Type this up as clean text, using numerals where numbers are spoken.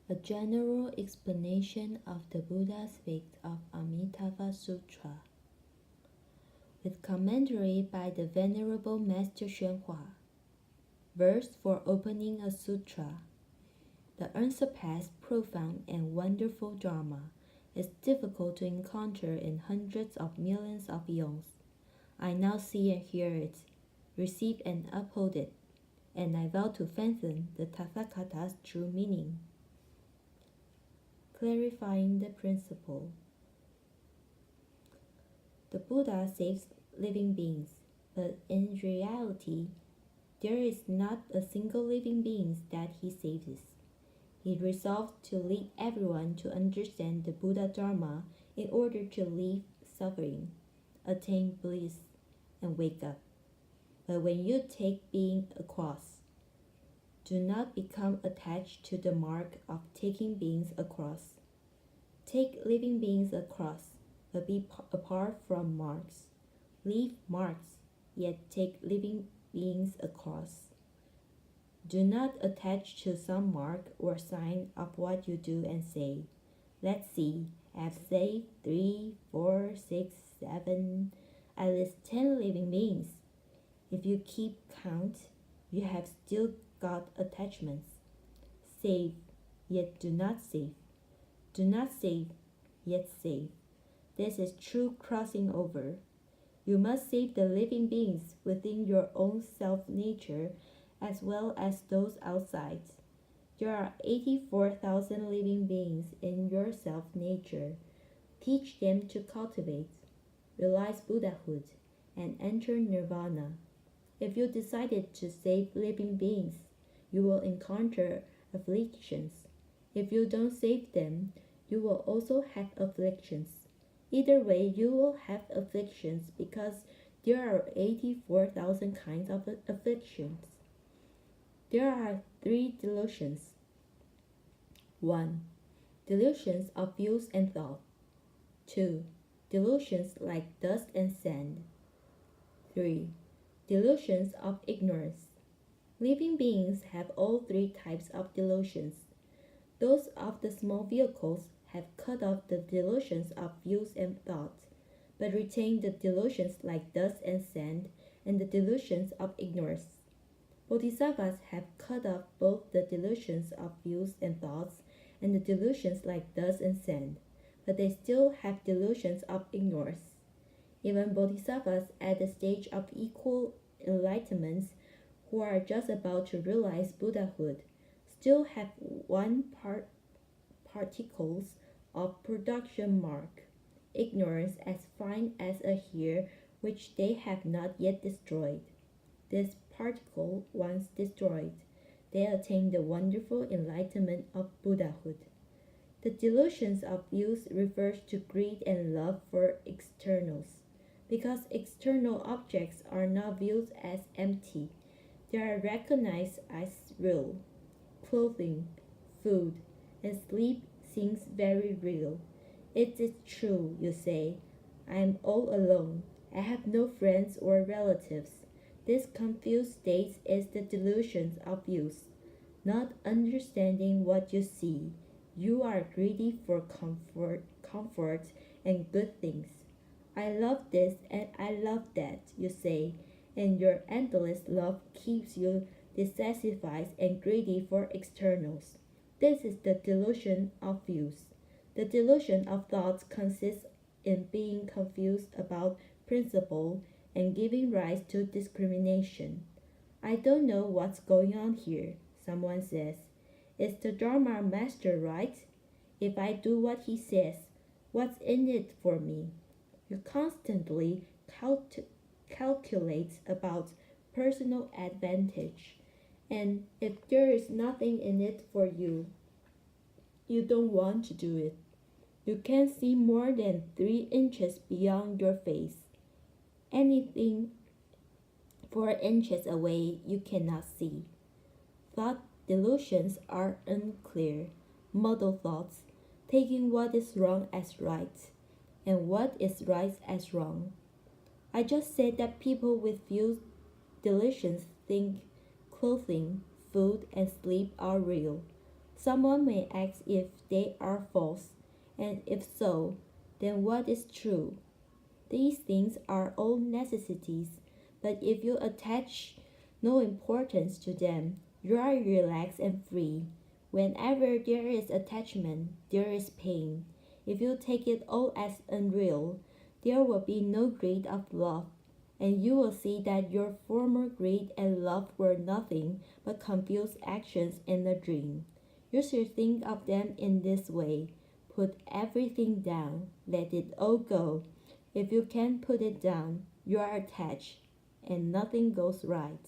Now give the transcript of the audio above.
A general explanation of the Buddha's faith of Amitabha Sutra, with commentary by the Venerable Master Xuanhua. Verse for opening a sutra. The unsurpassed, profound, and wonderful Dharma is difficult to encounter in hundreds of millions of eons. I now see and hear it, receive and uphold it, and I vow to fathom the Tathagata's true meaning. Clarifying the principle. The Buddha saves living beings, but in reality, there is not a single living being that he saves. He resolved to lead everyone to understand the Buddha Dharma in order to leave suffering, attain bliss, and wake up. But when you take being across, do not become attached to the mark of taking beings across. Take living beings across, but be apart from marks. Leave marks, yet take living beings across. Do not attach to some mark or sign of what you do and say. Let's see, I've saved 3, 4, 6, 7, at least 10 living beings. If you keep count, you have still got attachments. Save, yet do not save. Do not save, yet save. This is true crossing over. You must save the living beings within your own self-nature as well as those outside. There are 84,000 living beings in your self-nature. Teach them to cultivate, realize Buddhahood, and enter nirvana. If you decided to save living beings, you will encounter afflictions. If you don't save them, you will also have afflictions. Either way, you will have afflictions because there are 84,000 kinds of afflictions. There are 3 delusions. 1. Delusions of views and thought. 2. Delusions like dust and sand. 3. Delusions of ignorance. Living beings have all 3 types of delusions. Those of the small vehicles have cut off the delusions of views and thought, but retain the delusions like dust and sand and the delusions of ignorance. Bodhisattvas have cut off both the delusions of views and thoughts and the delusions like dust and sand, but they still have delusions of ignorance. Even bodhisattvas at the stage of equal enlightenment, who are just about to realize Buddhahood, still have particles of production mark, ignorance as fine as a hair which they have not yet destroyed. This particle once destroyed, they attain the wonderful enlightenment of Buddhahood. The delusions of views refers to greed and love for externals. Because external objects are not viewed as empty, they are recognized as real. Clothing, food, and sleep seems very real. It is true, you say. I am all alone. I have no friends or relatives. This confused state is the delusion of views. Not understanding what you see, you are greedy for comfort and good things. I love this and I love that, you say, and your endless love keeps you dissatisfied and greedy for externals. This is the delusion of views. The delusion of thoughts consists in being confused about principle and giving rise to discrimination. I don't know what's going on here, someone says. Is the Dharma master right? If I do what he says, what's in it for me? You constantly calculate about personal advantage, and if there is nothing in it for you, you don't want to do it. You can't see more than 3 inches beyond your face. Anything 4 inches away you cannot see. Thought delusions are unclear, muddled thoughts, taking what is wrong as right, and what is right as wrong. I just said that people with few delusions think clothing, food, and sleep are real. Someone may ask if they are false, and if so, then what is true? These things are all necessities, but if you attach no importance to them, you are relaxed and free. Whenever there is attachment, there is pain. If you take it all as unreal, there will be no greed of love, and you will see that your former greed and love were nothing but confused actions in a dream. You should think of them in this way. Put everything down, let it all go. If you can't put it down, you are attached, and nothing goes right.